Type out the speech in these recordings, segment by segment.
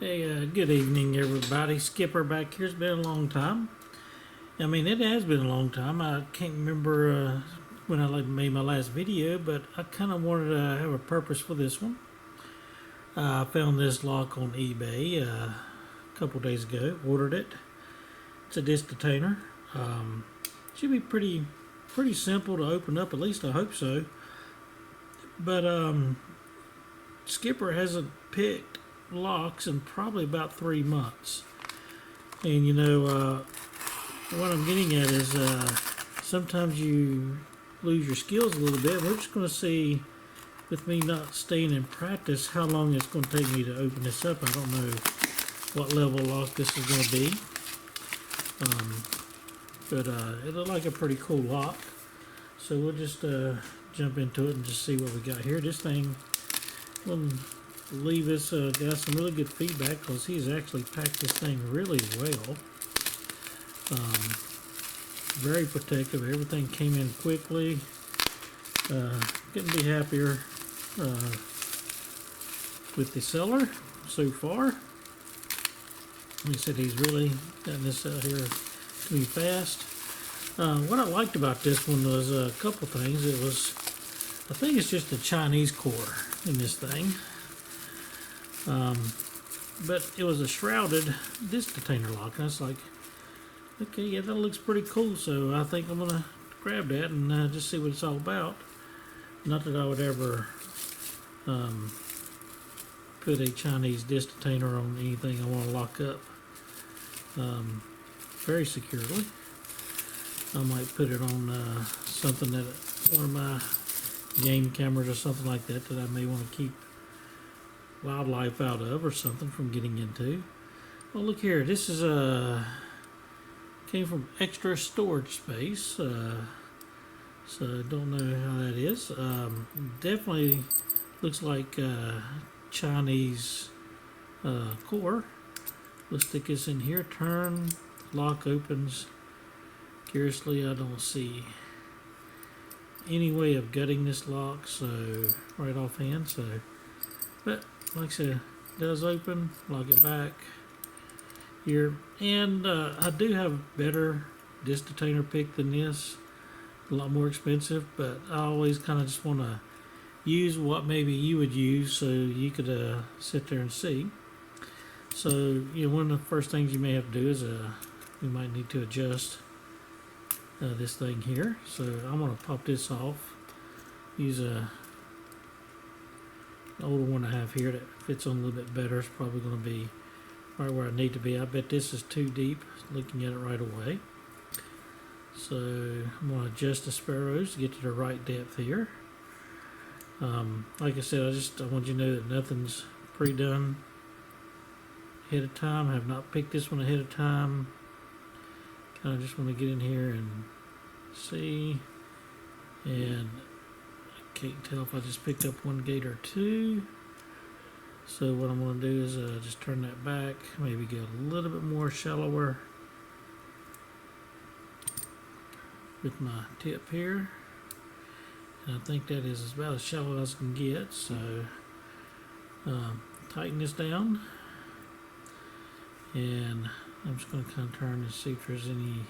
Hey, good evening, everybody. Skipper back here. It's been a long time. I mean, it has been a long time. I can't remember when I made my last video, but I kind of wanted to have a purpose for this one. I found this lock on eBay a couple days ago. Ordered it. It's a disc detainer. Should be pretty simple to open up. At least I hope so. But Skipper hasn't picked locks in probably about 3 months. And you know, what I'm getting at is sometimes you lose your skills a little bit. We're just going to see, with me not staying in practice, how long it's going to take me to open this up. I don't know what level lock this is going to be. But it looked like a pretty cool lock. So we'll just jump into it and just see what we got here. This thing, we'll leave this guy some really good feedback because he's actually packed this thing really well. Very protective. Everything came in quickly. Couldn't be happier with the seller so far. He said he's really gotten this out here to me fast. What I liked about this one was a couple things. It was, I think it's just a Chinese core in this thing. But it was a shrouded disc detainer lock. And I was like, okay, yeah, that looks pretty cool. So I think I'm going to grab that and just see what it's all about. Not that I would ever put a Chinese disc detainer on anything I want to lock up very securely. I might put it on something that, one of my game cameras or something like that I may want to keep wildlife out of or something from getting into. Well, look here, this is came from extra storage space, so I don't know how that is. Definitely looks like Chinese core. Let's stick this in here. Turn, lock opens. Curiously, I don't see any way of gutting this lock, so right offhand. So, but like I said, it does open. Lock it back here, and I do have better disc detainer pick than this. A lot more expensive, but I always kind of just want to use what maybe you would use, so you could sit there and see. So, you know, one of the first things you may have to do is you might need to adjust this thing here. So I'm going to pop this off. Use an older one I have here that fits on a little bit better. It's probably going to be right where I need to be. I bet this is too deep, looking at it right away. So I'm going to adjust the sparrows to get to the right depth here. Like I said, I want you to know that nothing's pre-done ahead of time. I have not picked this one ahead of time. Kind of just want to get in here and see, and I can't tell if I just picked up one gate or two. So what I'm going to do is just turn that back, maybe get a little bit more shallower with my tip here, and I think that is about as shallow as I can get. So tighten this down, and I'm just going to kind of turn and see if there's any.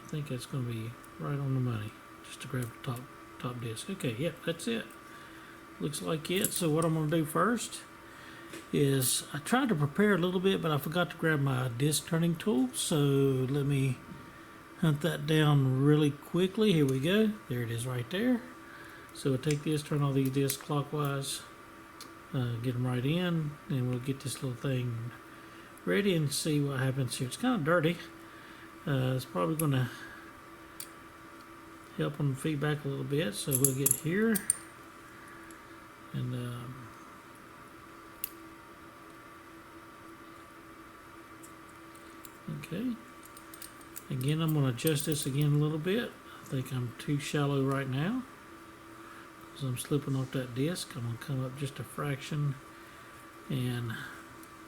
I think that's going to be right on the money, just to grab the top disc. Okay, yep, that's it. Looks like it. So what I'm going to do first is, I tried to prepare a little bit, but I forgot to grab my disc turning tool. So let me hunt that down really quickly. Here we go. There it is right there. So we'll take this, turn all these discs clockwise, get them right in, and we'll get this little thing ready and see what happens here. It's kind of dirty. It's probably going to help on feedback a little bit. So we'll get here, and okay. Again, I'm going to adjust this again a little bit. I think I'm too shallow right now because I'm slipping off that disc. I'm going to come up just a fraction and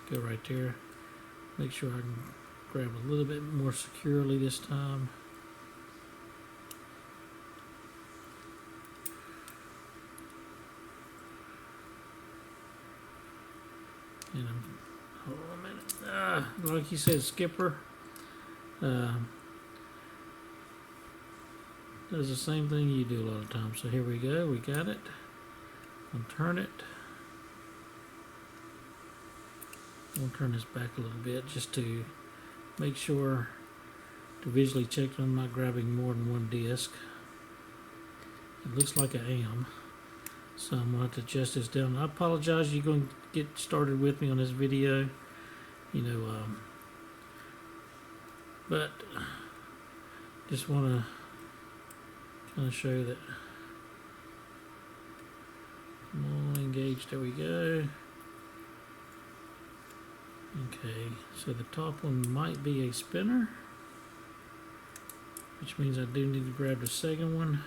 go right there. Make sure I can grab a little bit more securely this time. And hold on a minute. Like you said, skipper does the same thing you do a lot of times. So here we go. We got it. I'll turn it. I'll turn this back a little bit just to make sure to visually check that I'm not grabbing more than one disc. It looks like I am. So I'm going to have to adjust this down. I apologize, you're going to get started with me on this video. You know, but just want to kind of show that. Come on, engage, there we go. Okay, so the top one might be a spinner, which means I do need to grab the second one.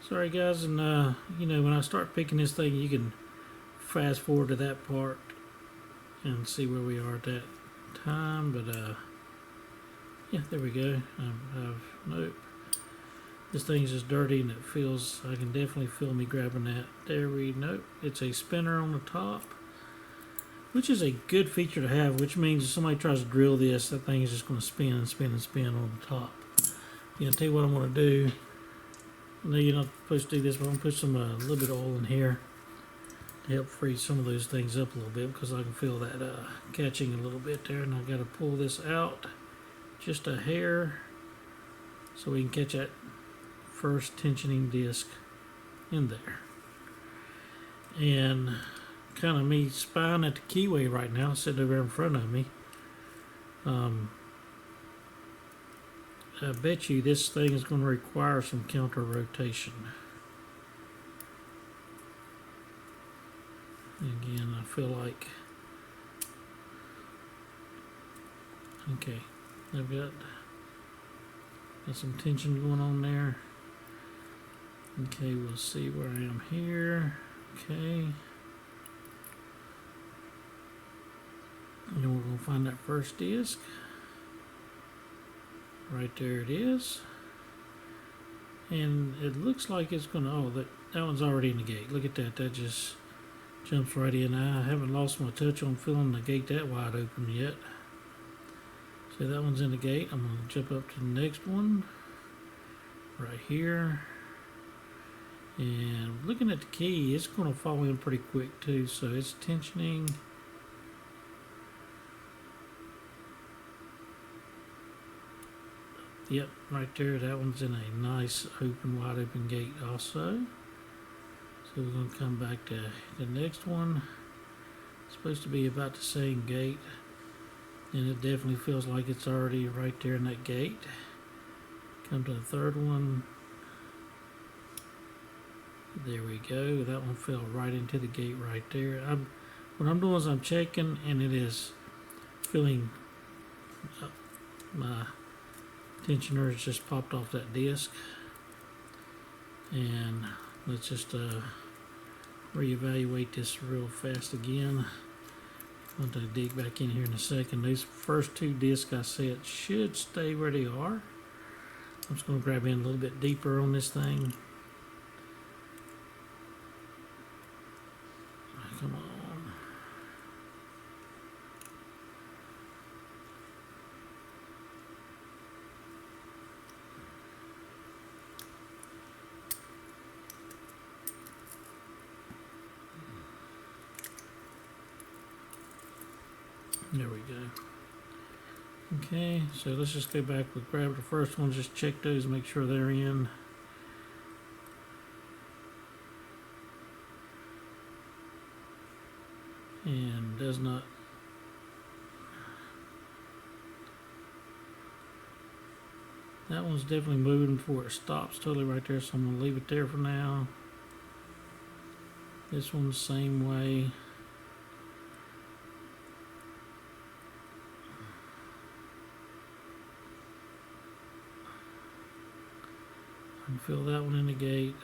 Sorry guys, and you know, when I start picking this thing, you can fast forward to that part and see where we are at that time, but yeah, there we go. Nope, this thing's just dirty and it feels, I can definitely feel me grabbing that. Nope, it's a spinner on the top, which is a good feature to have, which means if somebody tries to drill this, that thing is just going to spin and spin and spin on the top. Yeah, I'll tell you what I'm going to do. I know you're not supposed to do this, but I'm going to put some a little bit of oil in here to help free some of those things up a little bit, because I can feel that catching a little bit there, and I've got to pull this out just a hair so we can catch that first tensioning disc in there. And kind of me spying at the keyway right now, sitting over in front of me. I bet you this thing is going to require some counter rotation. Again, I feel like, okay, I've got some tension going on there. Okay, we'll see where I am here. Okay. And we're going to find that first disc. Right there it is. And it looks like it's going to, oh, that one's already in the gate. Look at that, that just jumps right in. I haven't lost my touch on feeling the gate that wide open yet. So that one's in the gate. I'm going to jump up to the next one. Right here. And looking at the key, it's going to fall in pretty quick too. So it's tensioning. Yep, right there, that one's in a nice open, wide open gate also. So we're going to come back to the next one. It's supposed to be about the same gate. And it definitely feels like it's already right there in that gate. Come to the third one. There we go, that one fell right into the gate right there. What I'm doing is I'm checking, and it is feeling my tensioner has just popped off that disc. And let's just reevaluate this real fast again. I'm going to dig back in here in a second. These first two discs I said should stay where they are. I'm just going to grab in a little bit deeper on this thing. Come on. There we go. Okay, so let's just go back. We'll grab the first one, just check those, make sure they're in. And does not. That one's definitely moving before it stops totally right there, so I'm going to leave it there for now. This one's the same way. I can feel that one in the gate.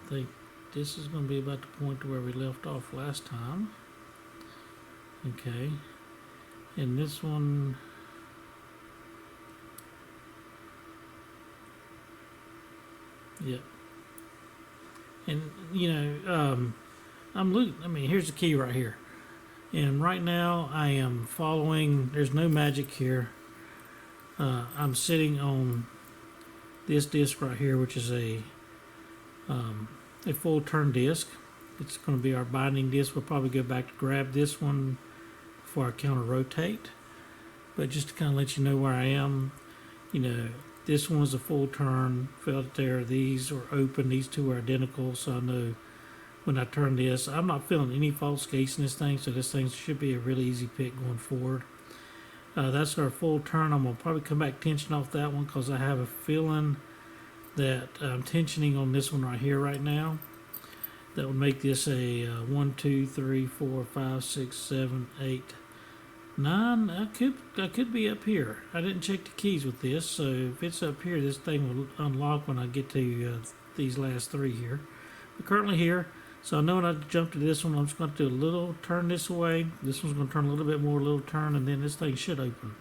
I think this is going to be about the point to where we left off last time. Okay, and this one, yep. And you know, I'm looking. I mean, here's the key right here, and right now I am following. There's no magic here. I'm sitting on this disc right here, which is a full turn disc. It's going to be our binding disc. We'll probably go back to grab this one before I counter rotate. But just to kind of let you know where I am, you know, this one was a full turn. Felt there. These are open. These two are identical, so I know when I turn this, I'm not feeling any false gates in this thing, so this thing should be a really easy pick going forward. That's our full turn. I'm going to probably come back tension off that one because I have a feeling that I'm tensioning on this one right here right now. That would make this a 1, 2, 3, 4, 5, 6, 7, 8, 9. I could be up here. I didn't check the keys with this, so if it's up here, this thing will unlock when I get to these last three here. We're currently here, so I know when I jump to this one, I'm just going to do a little turn this way. This one's going to turn a little bit more, a little turn, and then this thing should open.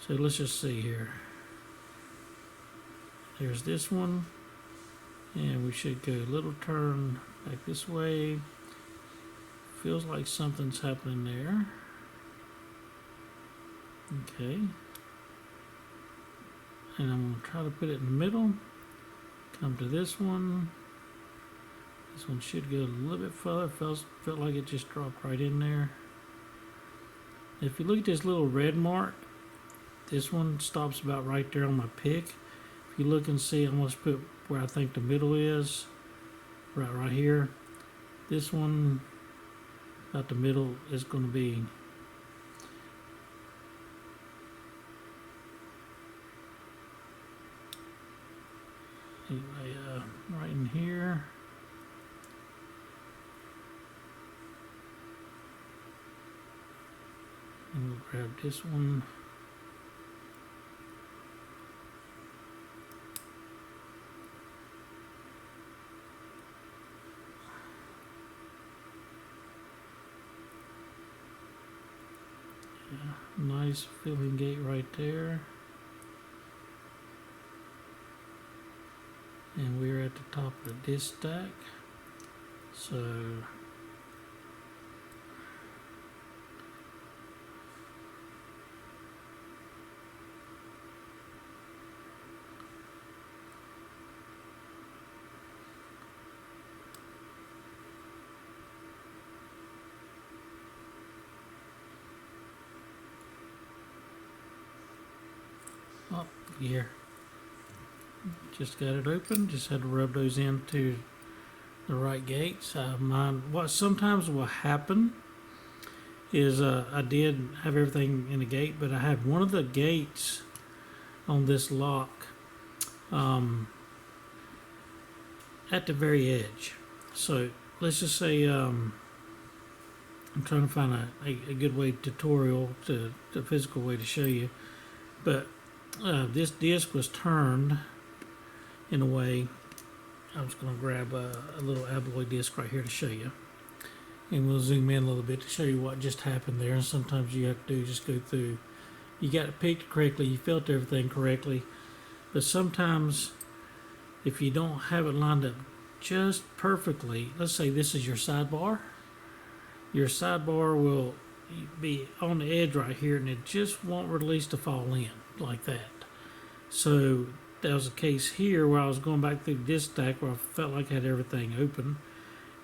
So let's just see here. There's this one, and we should go a little turn back this way. Feels like something's happening there. Okay. And I'm going to try to put it in the middle. Come to this one. This one should go a little bit further. Felt like it just dropped right in there. If you look at this little red mark, this one stops about right there on my pick. If you look and see, I almost put where I think the middle is, right here. This one, about the middle, is going to be anyway, right in here. And we'll grab this one. Nice filling gate right there. And we're at the top of the disc stack. So up here. Just got it open. Just had to rub those into the right gates. What sometimes will happen is I did have everything in the gate, but I had one of the gates on this lock at the very edge. So let's just say I'm trying to find a good way tutorial to the physical way to show you, but this disc was turned in a way. I'm just going to grab a little alloy disc right here to show you, and we'll zoom in a little bit to show you what just happened there. And sometimes you have to do just go through. You got it picked correctly, you felt everything correctly, but sometimes if you don't have it lined up just perfectly, let's say this is your sidebar will be on the edge right here, and it just won't release to fall in like that. So that was the case here where I was going back through this stack where I felt like I had everything open.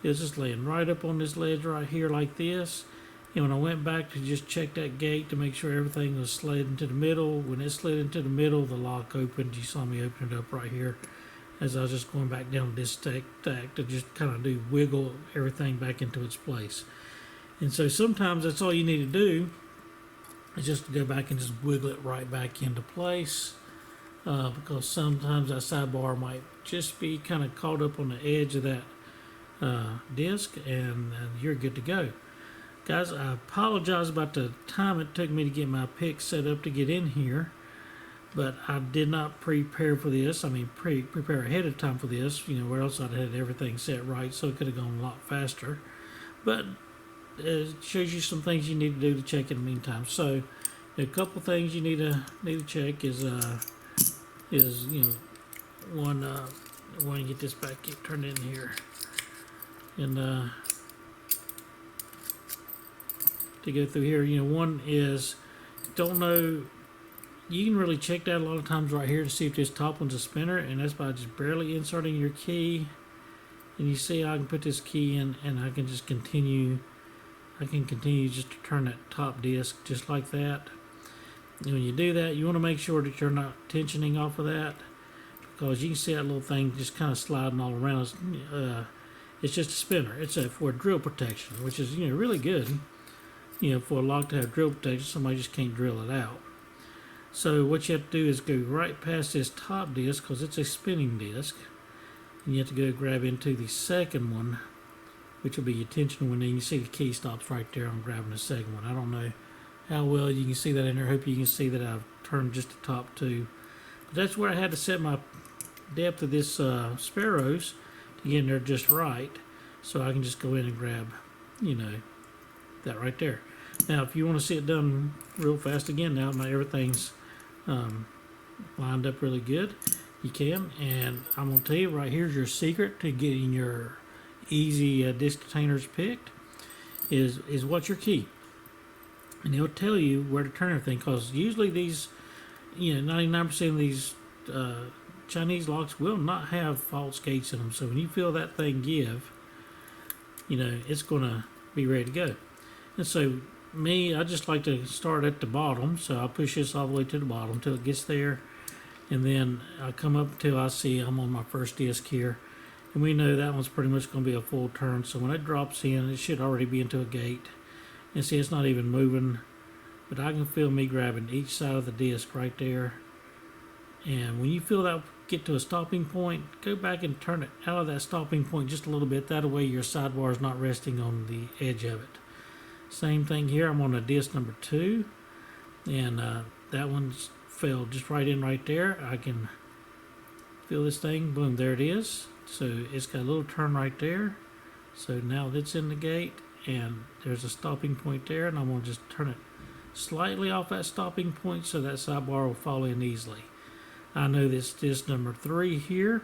It was just laying right up on this ledge right here like this. And when I went back to just check that gate to make sure everything was slid into the middle, when it slid into the middle, the lock opened. You saw me open it up right here as I was just going back down this stack to just kind of wiggle everything back into its place. And so sometimes that's all you need to do is just to go back and just wiggle it right back into place. Because sometimes that sidebar might just be kind of caught up on the edge of that disc, and you're good to go. Guys, I apologize about the time it took me to get my pick set up to get in here. But I did not prepare for this. I mean, prepare ahead of time for this, you know, where else I'd had everything set right, so it could have gone a lot faster. But it shows you some things you need to do to check in the meantime. So, a couple things you need to check is you know, one I want to get this back turned in here, and to go through here, you know, one is don't know. You can really check that a lot of times right here to see if this top one's a spinner, and that's by just barely inserting your key. And you see I can put this key in and I can just continue. I can continue just to turn that top disc just like that. And when you do that, you want to make sure that you're not tensioning off of that, because you can see that little thing just kind of sliding all around. It's just a spinner. It's for drill protection, which is, you know, really good. You know, for a lock to have drill protection, somebody just can't drill it out. So what you have to do is go right past this top disc, because it's a spinning disc, and you have to go grab into the second one, which will be your tension one. And you see the key stops right there. I'm grabbing the second one. I don't know how well you can see that in there. I hope you can see that I've turned just the top two. But that's where I had to set my depth of this sparrows to get in there just right, so I can just go in and grab, you know, that right there. Now, if you want to see it done real fast again, now everything's lined up really good, you can. And I'm going to tell you right here's your secret to getting your easy disc detainers picked is what's your key. And it'll tell you where to turn everything, because usually these, you know, 99% of these Chinese locks will not have false gates in them. So when you feel that thing give, you know, it's going to be ready to go. And so I just like to start at the bottom, so I'll push this all the way to the bottom until it gets there, and then I'll come up until I see I'm on my first disc here, and we know that one's pretty much going to be a full turn. So when it drops in, it should already be into a gate, and see it's not even moving, but I can feel me grabbing each side of the disc right there. And when you feel that get to a stopping point, go back and turn it out of that stopping point just a little bit. That way your sidebar is not resting on the edge of it. Same thing here. I'm on a disc number 2, and that one's fell just right in right there. I can feel this thing. Boom, there it is. So it's got a little turn right there. So now it's in the gate, and there's a stopping point there, and I'm going to just turn it slightly off that stopping point so that sidebar will fall in easily. I know this disc number 3 here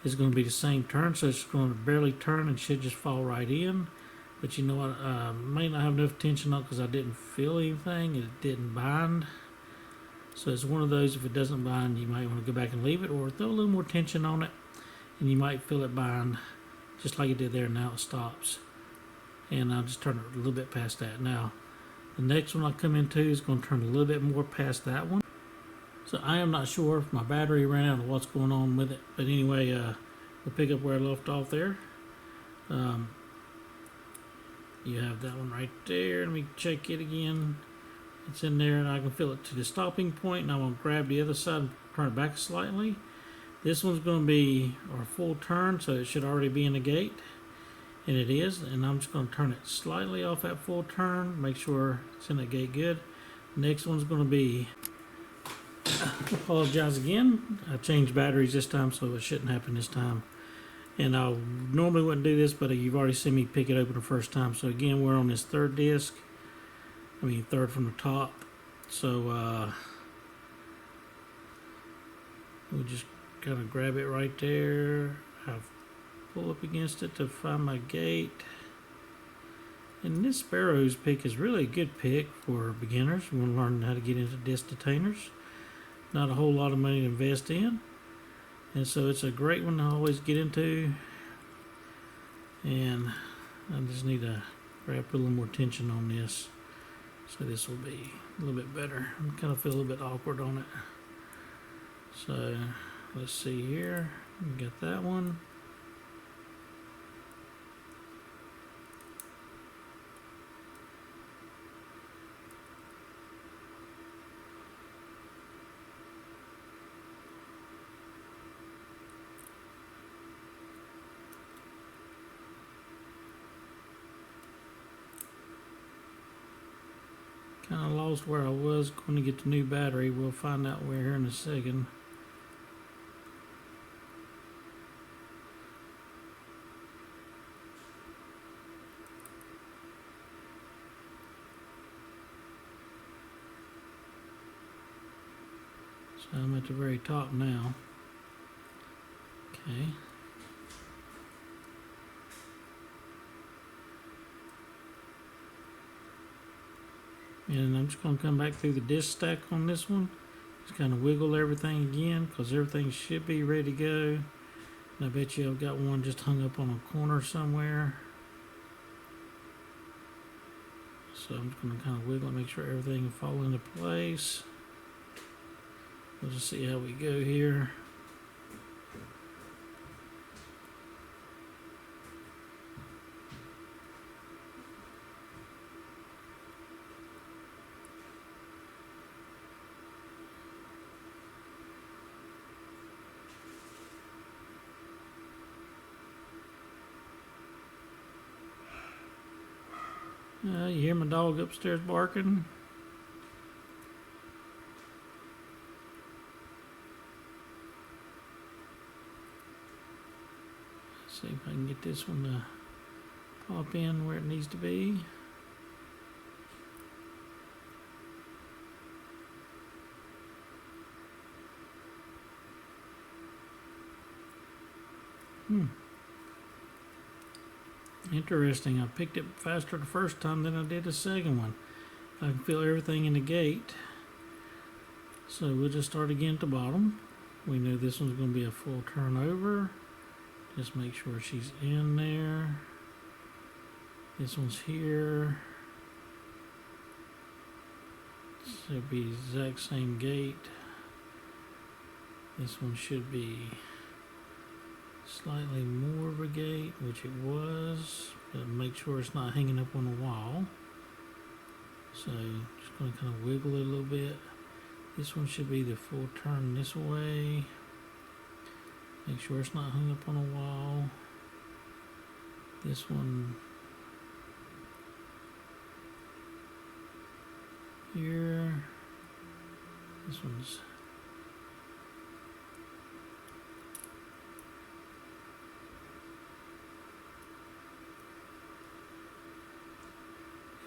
is going to be the same turn, so it's going to barely turn and should just fall right in. But you know what, may not have enough tension on it because I didn't feel anything. It didn't bind. So it's one of those, if it doesn't bind, you might want to go back and leave it, or throw a little more tension on it, and you might feel it bind just like it did there. Now it stops. And I'll just turn it a little bit past that. Now, the next one I come into is going to turn a little bit more past that one. So I am not sure if my battery ran out or what's going on with it. But anyway, we'll pick up where I left off there. You have that one right there. Let me check it again. It's in there, and I can feel it to the stopping point. And I'm going to grab the other side and turn it back slightly. This one's going to be our full turn, so it should already be in the gate. And it is. And I'm just going to turn it slightly off that full turn. Make sure it's in the gate good. Next one's going to be... apologize again. I changed batteries this time, so it shouldn't happen this time. And I normally wouldn't do this, but you've already seen me pick it open the first time. So again, we're on this third disc. I mean, third from the top. So we'll just kind of grab it right there. I pull up against it to find my gate. And this Sparrows pick is really a good pick for beginners. We want to learn how to get into disc detainers. Not a whole lot of money to invest in. And so it's a great one to always get into. And I just need to put a little more tension on this. So this will be a little bit better. I kind of feel a little bit awkward on it. So let's see here. We got that one. kind of lost where I was going to get the new battery. We'll find out where here in a second. So I'm at the very top now. Okay. And I'm just going to come back through the disc stack on this one. Just kind of wiggle everything again because everything should be ready to go. And I bet you I've got one just hung up on a corner somewhere. So I'm just going to kind of wiggle and make sure everything falls into place. We'll just see how we go here. You hear my dog upstairs barking? Let's see if I can get this one to pop in where it needs to be. Interesting. I picked it faster the first time than I did the second one. I can feel everything in the gate. So we'll just start again at the bottom. We know this one's going to be a full turnover. Just make sure she's in there. This one's here. So it'll be the exact same gate. This one should be slightly more of a gate, which it was, but make sure it's not hanging up on the wall. So just going to kind of wiggle it a little bit. This one should be the full turn this way. Make sure it's not hung up on a wall. This one here. This one's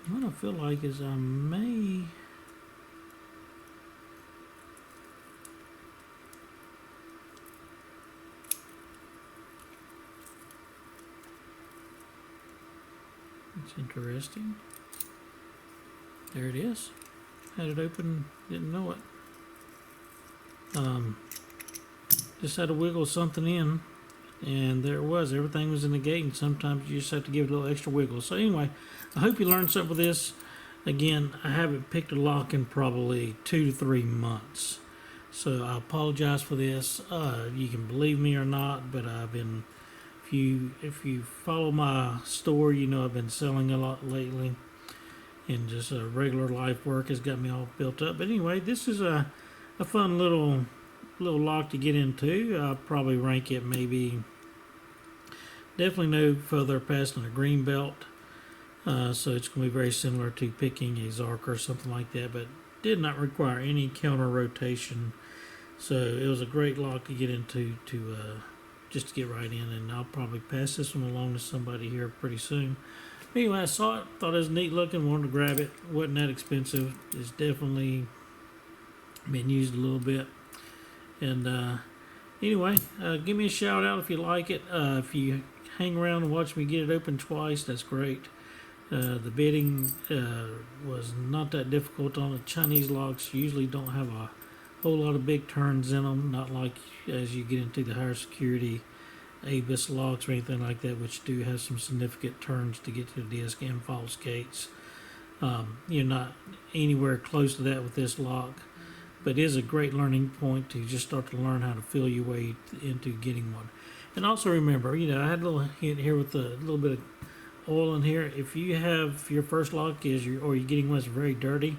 what I feel like is I may it's interesting. There it is. Had it open, didn't know it. Just had to wiggle something in, and there it was. Everything was in the gate, and sometimes you just have to give it a little extra wiggle. So anyway, I hope you learned something with this. Again, I haven't picked a lock in probably 2 to 3 months, so I apologize for this. You can believe me or not, but I've been, if you follow my store, you know I've been selling a lot lately, and just regular life work has got me all built up. But anyway, this is a fun little lock to get into. I'll probably rank it maybe definitely no further past than a green belt. So it's going to be very similar to picking a Zark or something like that, but did not require any counter rotation. So it was a great lock to get into just to get right in, and I'll probably pass this one along to somebody here pretty soon. Anyway, I saw it, thought it was neat looking, wanted to grab it. Wasn't that expensive. It's definitely been used a little bit. And anyway, give me a shout out if you like it. If you hang around and watch me get it open twice, that's great. The bidding was not that difficult on the Chinese locks. Usually don't have a whole lot of big turns in them, not like as you get into the higher security ABIS locks or anything like that, which do have some significant turns to get to the disc and false gates. You're not anywhere close to that with this lock, but it is a great learning point to just start to learn how to feel your way into getting one. And also remember, I had a little hint here with a little bit of oil in here. If you have your first lock or you're getting one that's very dirty,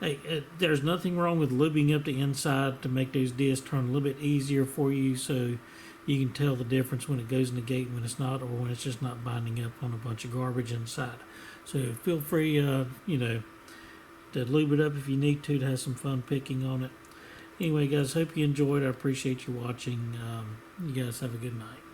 hey, there's nothing wrong with lubing up the inside to make those discs turn a little bit easier for you, so you can tell the difference when it goes in the gate and when it's not, or when it's just not binding up on a bunch of garbage inside. So feel free, to lube it up if you need to have some fun picking on it. Anyway, guys, hope you enjoyed. I appreciate you watching. You guys have a good night.